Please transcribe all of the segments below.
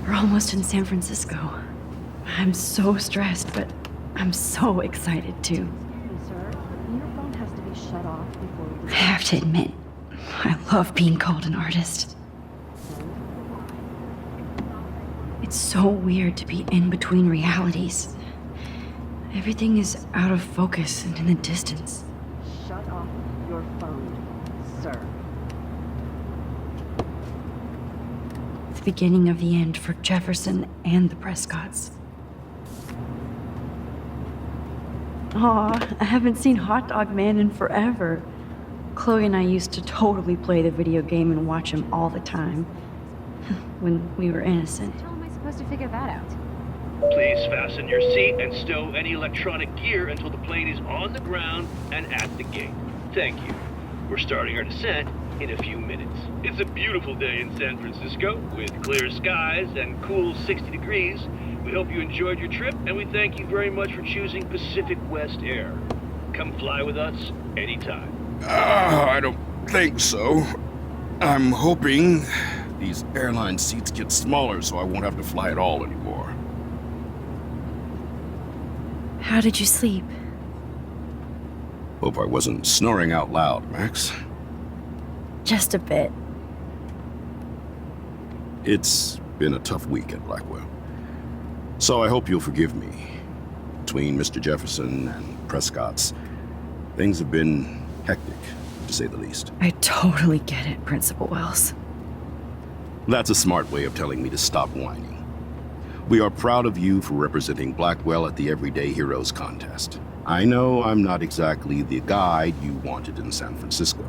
We're almost in San Francisco. I'm so stressed, but I'm so excited too. Sir, your phone has to be shut off before we I have to admit, I love being called an artist. It's so weird to be in between realities. Everything is out of focus and in the distance. shut off your phone, sir. The beginning of the end for Jefferson and the Prescotts. Aw, I haven't seen Hot Dog Man in forever. Chloe and I used to totally play the video game and watch him all the time. When we were innocent. How am I supposed to figure that out? Please fasten your seat and stow any electronic gear until the plane is on the ground and at the gate. Thank you. We're starting our descent in a few minutes. It's a beautiful day in San Francisco with clear skies and cool 60 degrees. We hope you enjoyed your trip, and we thank you very much for choosing Pacific West Air. Come fly with us anytime. I don't think so. I'm hoping these airline seats get smaller so I won't have to fly at all anymore. How did you sleep? Hope I wasn't snoring out loud, Max. Just a bit. It's been a tough week at Blackwell. So I hope you'll forgive me. Between Mr. Jefferson and Prescott's, things have been hectic, to say the least. I totally get it, Principal Wells. That's a smart way of telling me to stop whining. We are proud of you for representing Blackwell at the Everyday Heroes contest. I know I'm not exactly the guide you wanted in San Francisco,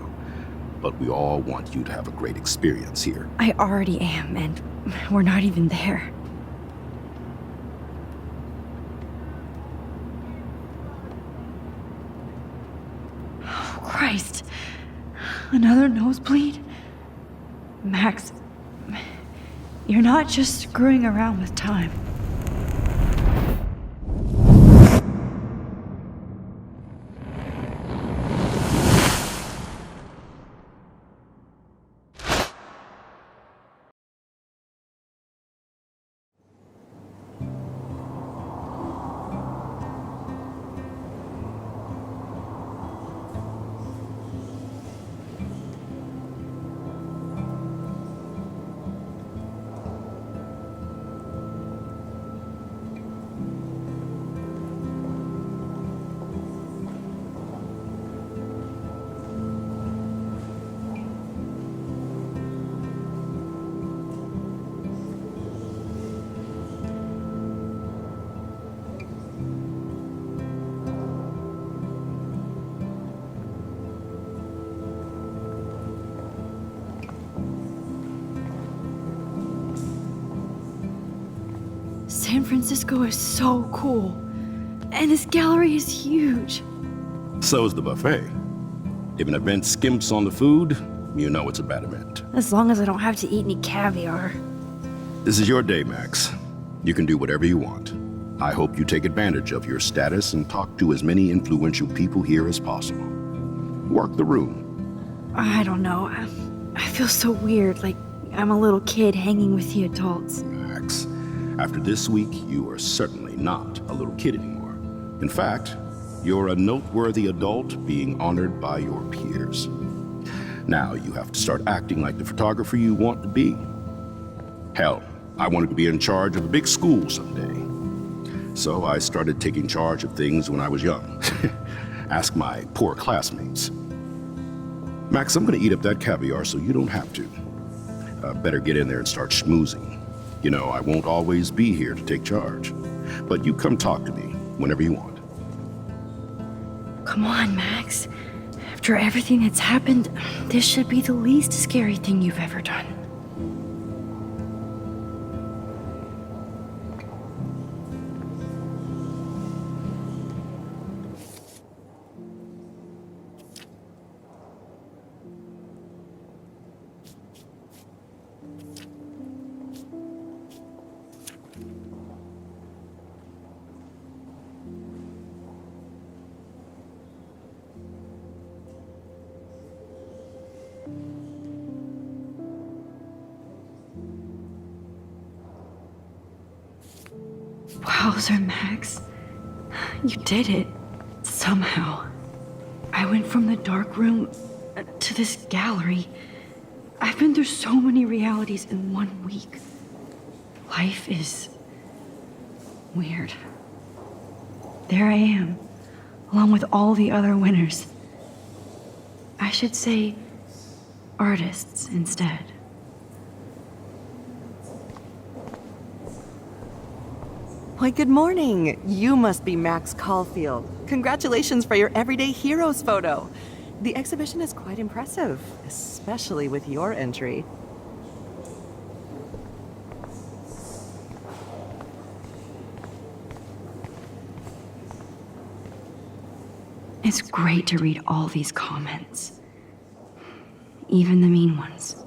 but we all want you to have a great experience here. I already am, and we're not even there. Oh, Christ. Another nosebleed? Max, you're not just screwing around with time. San Francisco is so cool. And this gallery is huge. So's the buffet. If an event skimps on the food, you know it's a bad event. As long as I don't have to eat any caviar. This is your day, Max. You can do whatever you want. I hope you take advantage of your status and talk to as many influential people here as possible. Work the room. I don't know. I feel so weird, like I'm a little kid hanging with the adults. Max, after this week, you are certainly not a little kid anymore. In fact, you're a noteworthy adult being honored by your peers. Now you have to start acting like the photographer you want to be. Hell, I wanted to be in charge of a big school someday. So I started taking charge of things when I was young. Ask my poor classmates. Max, I'm gonna eat up that caviar so you don't have to. Better get in there and start schmoozing. You know, I won't always be here to take charge. But you come talk to me whenever you want. Come on, Max. After everything that's happened, this should be the least scary thing you've ever done. Wowzer, Max. You did it. Somehow. I went from the dark room to this gallery. I've been through so many realities in 1 week. Life is weird. There I am, along with all the other winners. I should say artists instead. Why, good morning. You must be Max Caulfield. Congratulations for your Everyday Heroes photo. The exhibition is quite impressive, especially with your entry. It's great to read all these comments, even the mean ones.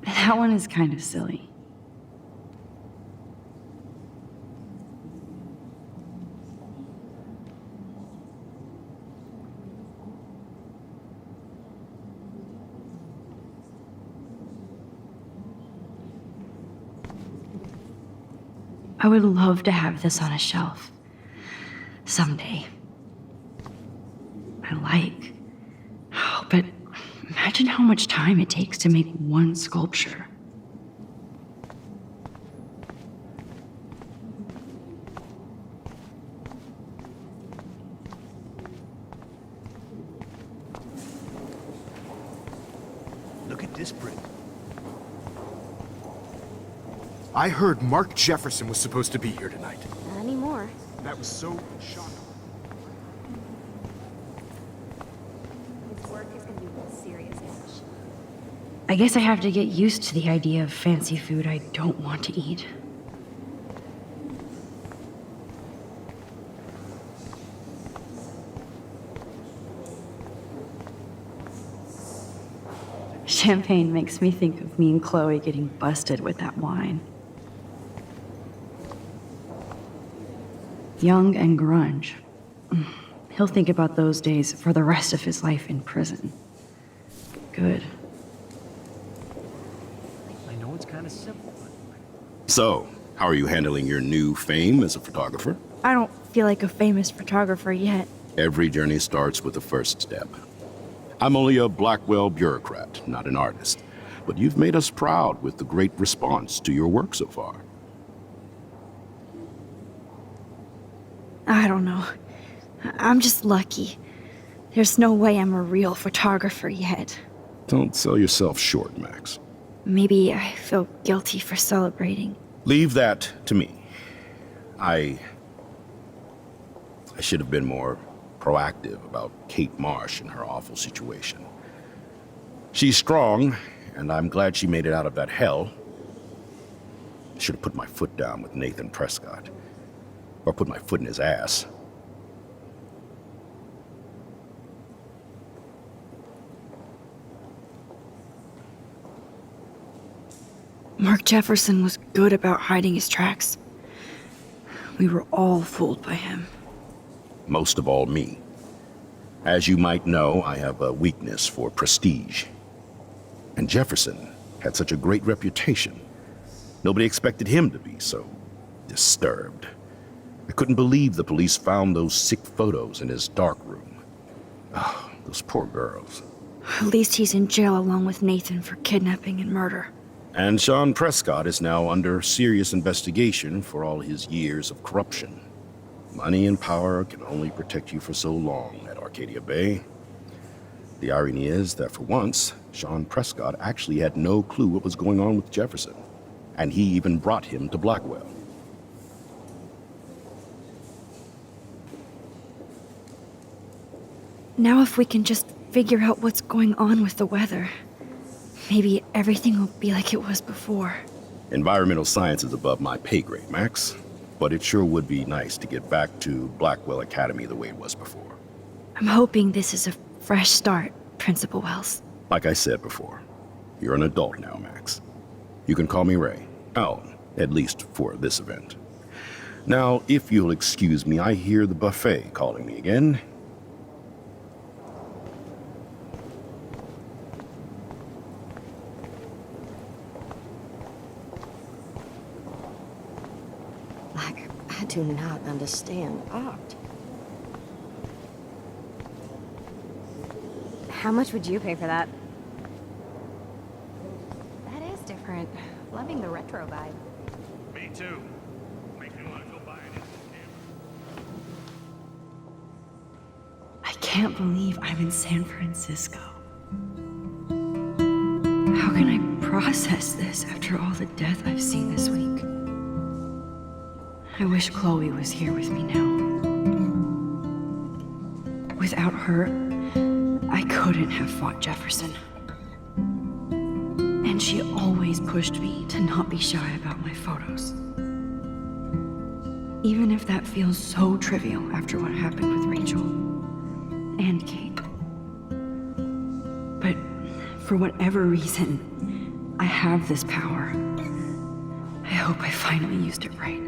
That one is kind of silly. I would love to have this on a shelf. Someday. But imagine how much time it takes to make one sculpture. Look at this print. I heard Mark Jefferson was supposed to be here tonight. Not anymore. That was so shocking. His work is gonna be serious, Ash. I guess I have to get used to the idea of fancy food I don't want to eat. Champagne makes me think of me and Chloe getting busted with that wine. Young and grunge. He'll think about those days for the rest of his life in prison. Good. I know it's kind of simple, but So, how are you handling your new fame as a photographer? I don't feel like a famous photographer yet. Every journey starts with the first step. I'm only a Blackwell bureaucrat, not an artist. But you've made us proud with the great response to your work so far. I don't know. I'm just lucky. There's no way I'm a real photographer yet. Don't sell yourself short, Max. Maybe I feel guilty for celebrating. Leave that to me. I should have been more proactive about Kate Marsh and her awful situation. She's strong, and I'm glad she made it out of that hell. I should have put my foot down with Nathan Prescott. Or put my foot in his ass. Mark Jefferson was good about hiding his tracks. We were all fooled by him. Most of all, me. As you might know, I have a weakness for prestige. And Jefferson had such a great reputation. Nobody expected him to be so disturbed. I couldn't believe the police found those sick photos in his dark room. Oh, those poor girls. At least he's in jail along with Nathan for kidnapping and murder. And Sean Prescott is now under serious investigation for all his years of corruption. Money and power can only protect you for so long at Arcadia Bay. The irony is that for once, Sean Prescott actually had no clue what was going on with Jefferson. And he even brought him to Blackwell. Now if we can just figure out what's going on with the weather, maybe everything will be like it was before. Environmental science is above my pay grade, Max. but it sure would be nice to get back to Blackwell Academy the way it was before. I'm hoping this is a fresh start, Principal Wells. Like I said before, you're an adult now, Max. You can call me Ray. Oh, at least for this event. Now, if you'll excuse me, I hear the buffet calling me again. I do not understand art. How much would you pay for that? That is different. Loving the retro vibe. Me too. Makes me want to go buy an instant camera. I can't believe I'm in San Francisco. How can I process this after all the death I've seen this week? I wish Chloe was here with me now. Without her, I couldn't have fought Jefferson. And she always pushed me to not be shy about my photos. Even if that feels so trivial after what happened with Rachel and Kate. But for whatever reason, I have this power. I hope I finally used it right.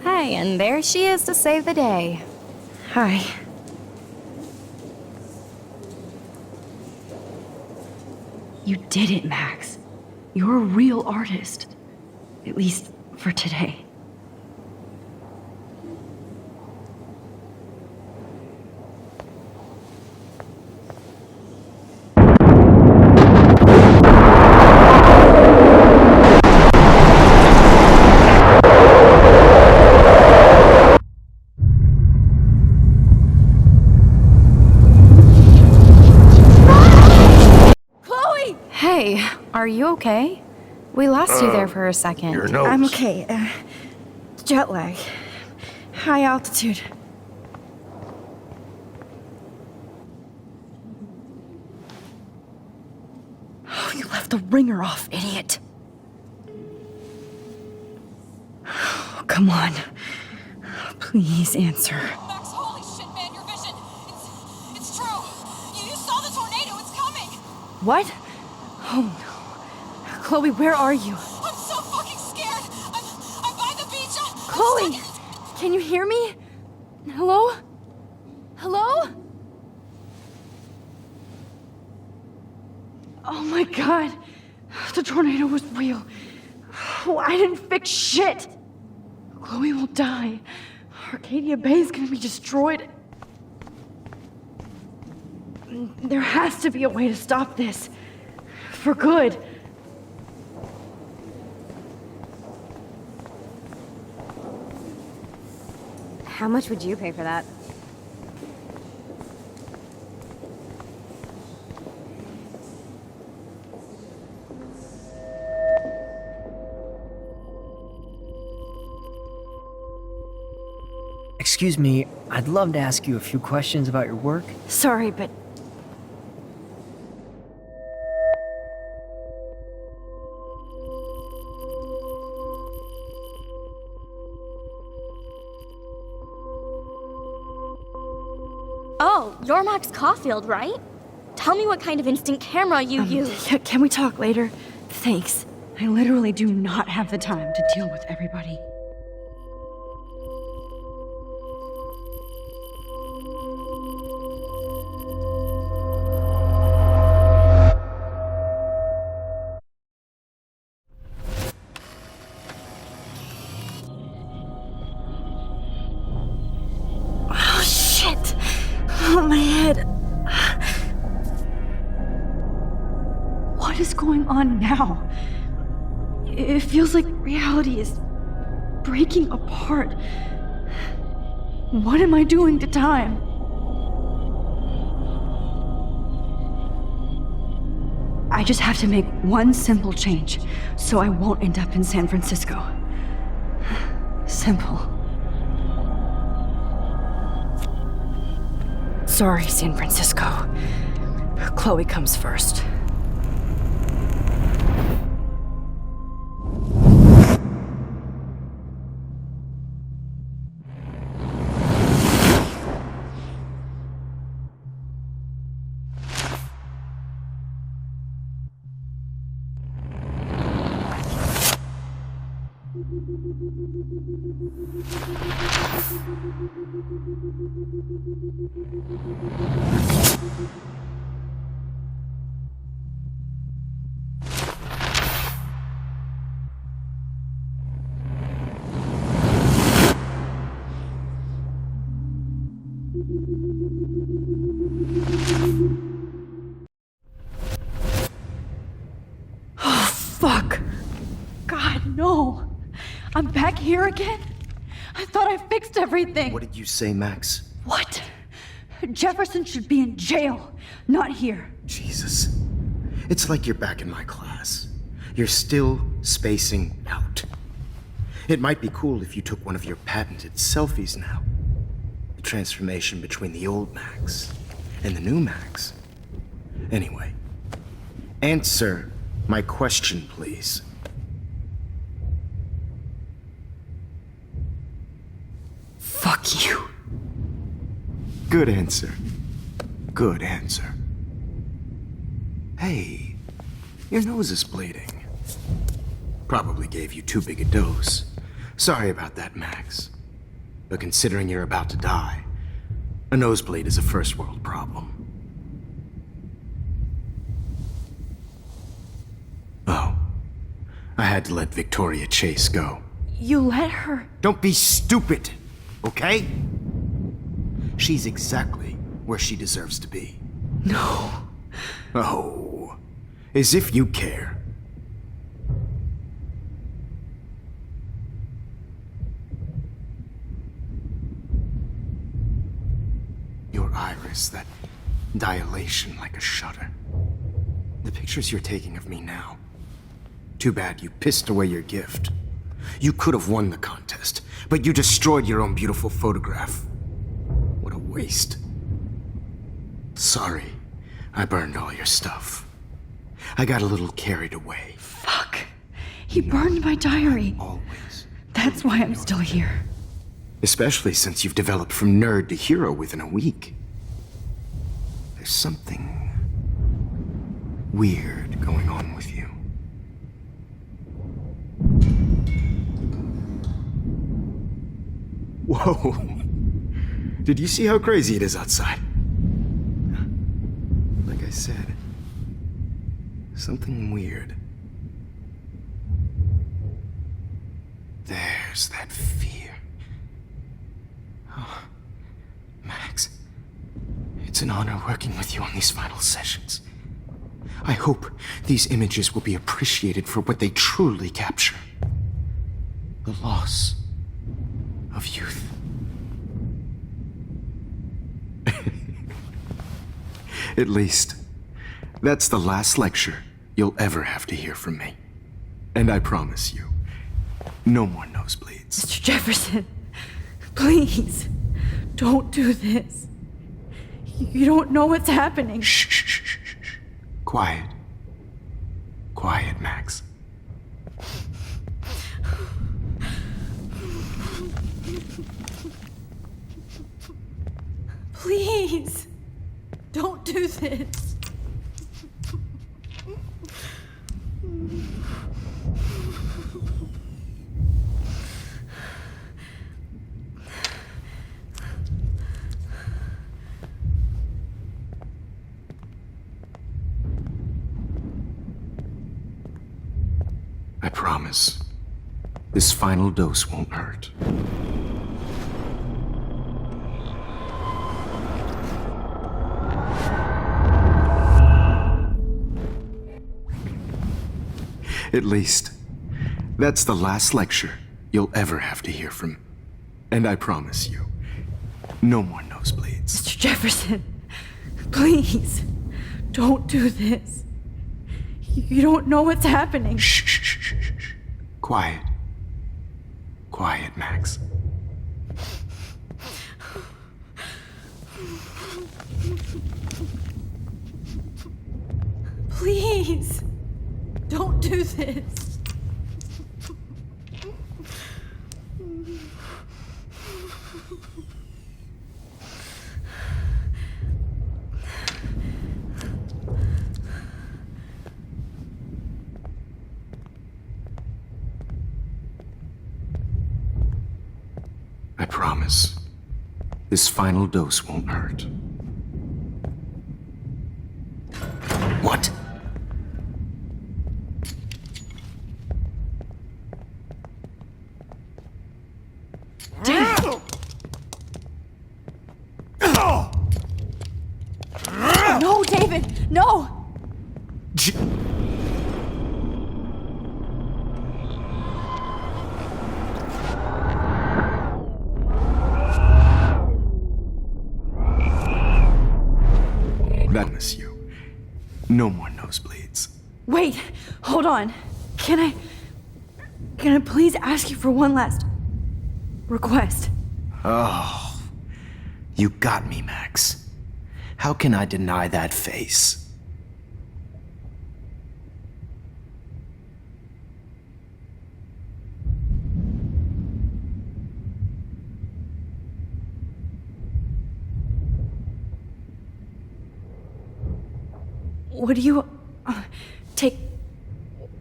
Hi, and there she is to save the day. Hi. You did it, Max. You're a real artist. At least for today. Hey, are you okay? We lost you there for a second. Your nose. I'm okay. Jet lag. High altitude. Oh, you left the ringer off, idiot. Oh, come on. Please answer. Max, holy shit, man, your vision. It's true. You saw the tornado. It's coming. What? Oh no. Chloe, where are you? I'm so fucking scared. I'm by the beach. Chloe! Can you hear me? Hello? Hello? Oh my god. The tornado was real. Oh, I didn't fix shit. Chloe will die. Arcadia Bay is gonna be destroyed. There has to be a way to stop this. For good. How much would you pay for that? Excuse me, I'd love to ask you a few questions about your work. Sorry, but Oh, you're Max Caulfield, right? Tell me what kind of instant camera you use. Can we talk later? Thanks. I literally do not have the time to deal with everybody. Oh, shit! Oh, my head. What is going on now? It feels like reality is breaking apart. What am I doing to time? I just have to make one simple change, so I won't end up in San Francisco. Simple. Sorry, San Francisco. Chloe comes first. Fuck! God, no! I'm back here again? I thought I fixed everything! What did you say, Max? What? Jefferson should be in jail, not here. Jesus. It's like you're back in my class. You're still spacing out. It might be cool if you took one of your patented selfies now. The transformation between the old Max and the new Max. Anyway, answer my question, please. Fuck you. Good answer. Good answer. Hey, your nose is bleeding. Probably gave you too big a dose. Sorry about that, Max. But considering you're about to die, a nosebleed is a first world problem. Oh, I had to let Victoria Chase go. You let her? Don't be stupid, okay? She's exactly where she deserves to be. No. Oh, as if you care. Your iris, that dilation like a shutter. The pictures you're taking of me now. Too bad you pissed away your gift. You could have won the contest, but you destroyed your own beautiful photograph. What a waste. Sorry, I burned all your stuff. I got a little carried away. Fuck. He burned my diary. Always. That's why I'm still here. Especially since you've developed from nerd to hero within a week. There's something weird going on with you. Whoa. Did you see how crazy it is outside? Like I said, something weird. There's that fear. Oh, Max, it's an honor working with you on these final sessions. I hope these images will be appreciated for what they truly capture. The loss of youth. At least, that's the last lecture you'll ever have to hear from me. And I promise you, no more nosebleeds. Mr. Jefferson, please, don't do this. You don't know what's happening. Shh, shh, shh, shh, shh. Quiet. Quiet, Max. Please, don't do this. I promise, this final dose won't hurt. At least, that's the last lecture you'll ever have to hear from. And I promise you, no more nosebleeds. Mr. Jefferson, please, don't do this. You don't know what's happening. Shh. Quiet. Quiet, Max. Please, don't do this. I promise. This final dose won't hurt. What? No, David, no! Promise you. No more nosebleeds. Wait, hold on. Can I please ask you for one last request? Oh, you got me, Max. How can I deny that face? Would you take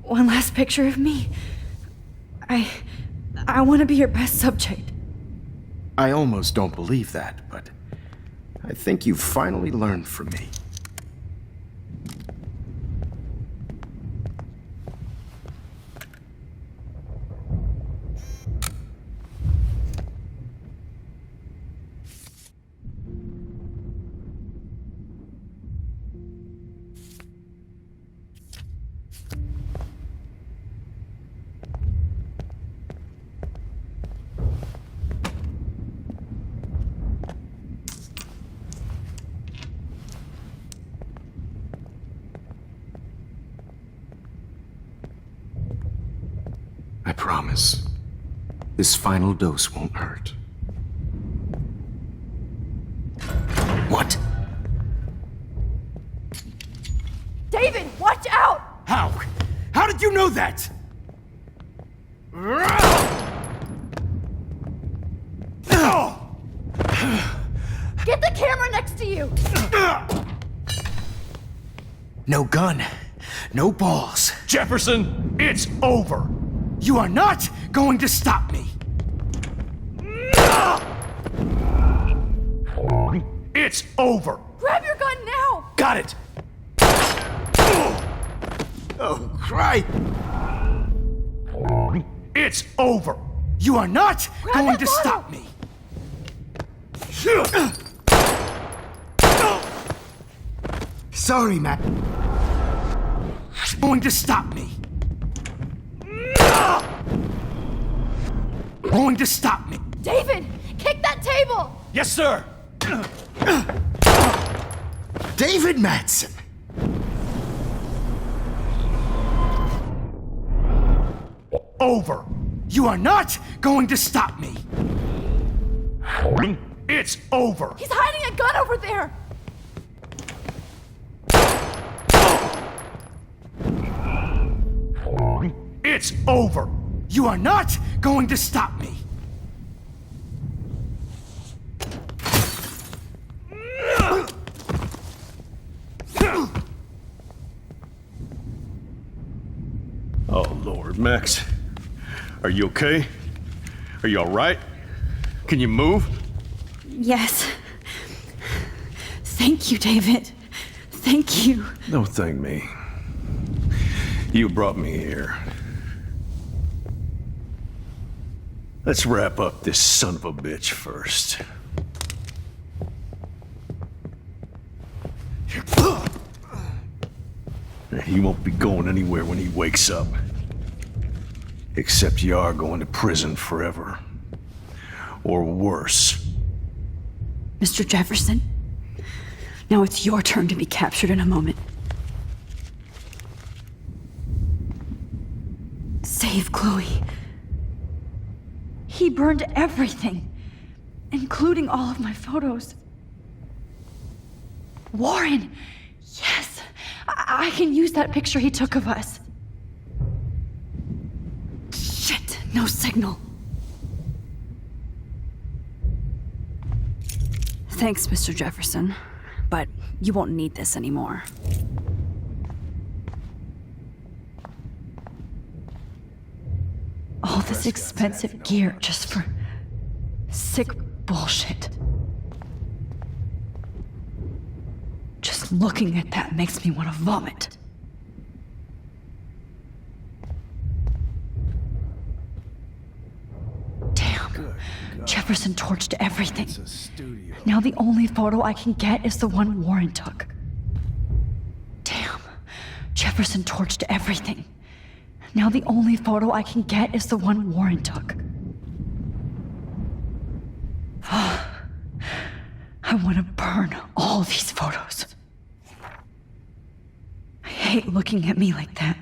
one last picture of me? I want to be your best subject. I almost don't believe that, but I think you've finally learned from me. I promise. This final dose won't hurt. What? David, watch out! How? How did you know that? Get the camera next to you! No gun. No balls. Jefferson, it's over. You are not going to stop me. It's over. Grab your gun now! Got it. Oh, Christ! It's over. You are not going to stop me. Sorry, Matt. Going to stop me. Going to stop me. David, kick that table! Yes, sir. David Madsen! Over. You are not going to stop me. It's over. He's hiding a gun over there! It's over. You are not going to stop me. Oh, Lord, Max. Are you okay? Are you all right? Can you move? Yes. Thank you, David. Thank you. Don't thank me. You brought me here. Let's wrap up this son of a bitch first. He won't be going anywhere when he wakes up. Except you are going to prison forever. Or worse. Mr. Jefferson, now it's your turn to be captured in a moment. Dave, Chloe. He burned everything, including all of my photos. Warren! Yes! I can use that picture he took of us. Shit, no signal. Thanks, Mr. Jefferson, but you won't need this anymore. All this expensive gear just for sick bullshit. Just looking at that makes me want to vomit. Damn. Jefferson torched everything. Now the only photo I can get is the one Warren took. Damn. Jefferson torched everything. Now the only photo I can get is the one Warren took. I want to burn all these photos. I hate looking at me like that.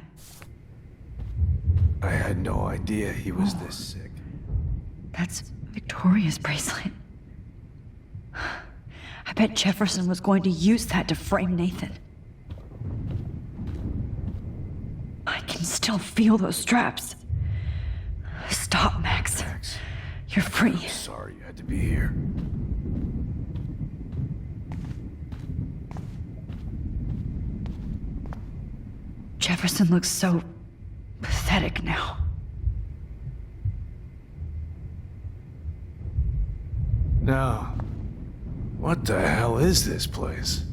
I had no idea he was this sick. That's Victoria's bracelet. I bet Jefferson was going to use that to frame Nathan. I can still feel those straps. Stop, Max. You're free. I'm sorry you had to be here. Jefferson looks so pathetic now. Now, what the hell is this place?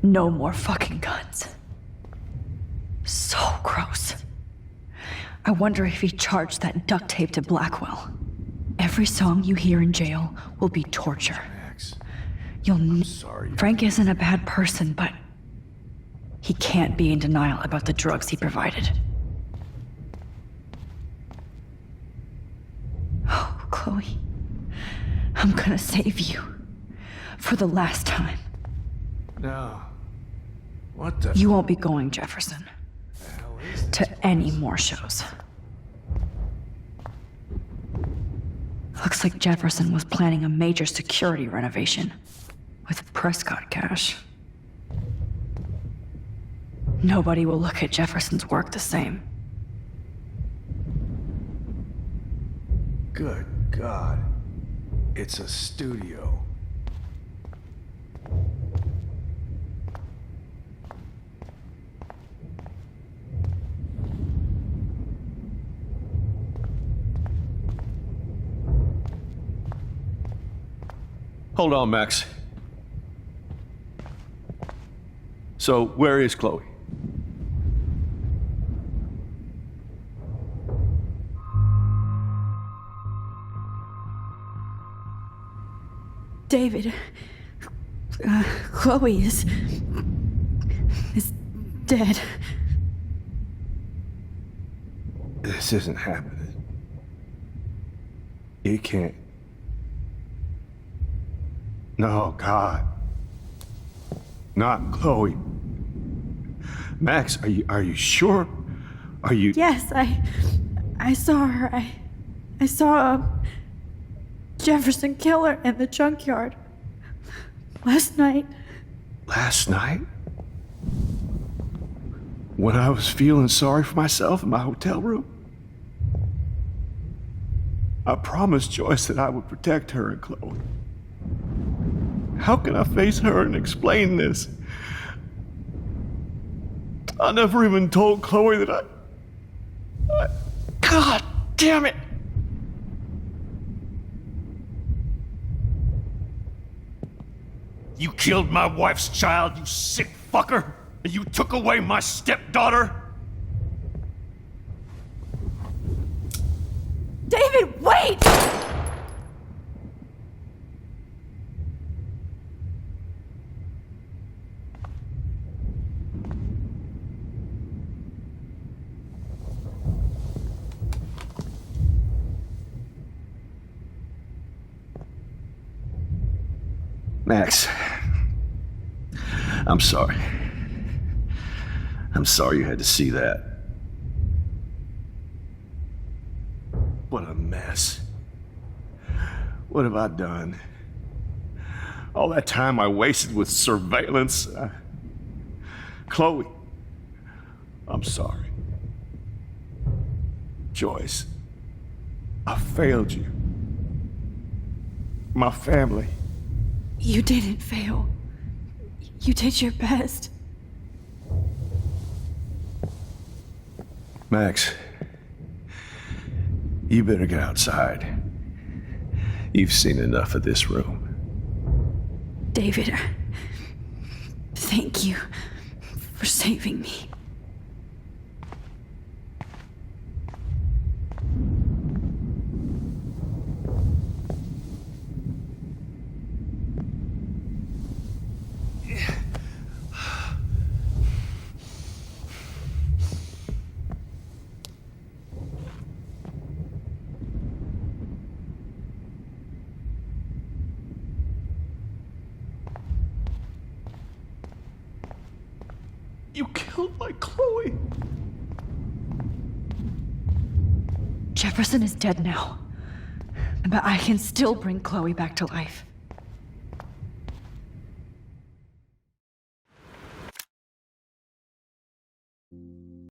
No more fucking guns. So gross. I wonder if he charged that duct tape to Blackwell. Every song you hear in jail will be torture. Max, You'll sorry. Frank isn't a bad person, but he can't be in denial about the drugs he provided. Oh, Chloe. I'm gonna save you. For the last time. No. What the You won't be going, Jefferson, hell is this? to any more shows. Looks like Jefferson was planning a major security renovation with Prescott cash. Nobody will look at Jefferson's work the same. Good God. It's a studio. Hold on, Max. So, where is Chloe? David, Chloe is dead. This isn't happening. It can't. No, God. Not Chloe. Max, are you sure? Are you... Yes, I saw her. I saw Jefferson kill her in the junkyard last night. Last night? When I was feeling sorry for myself in my hotel room? I promised Joyce that I would protect her and Chloe. How can I face her and explain this? I never even told Chloe that I... God damn it! You killed my wife's child, you sick fucker! And you took away my stepdaughter? David, wait! Max, I'm sorry. I'm sorry you had to see that. What a mess. What have I done? All that time I wasted with surveillance. Chloe, I'm sorry. Joyce, I failed you. My family. You didn't fail. You did your best. Max, you better get outside. You've seen enough of this room. David, thank you for saving me. You killed my Chloe. Jefferson is dead now, but I can still bring Chloe back to life.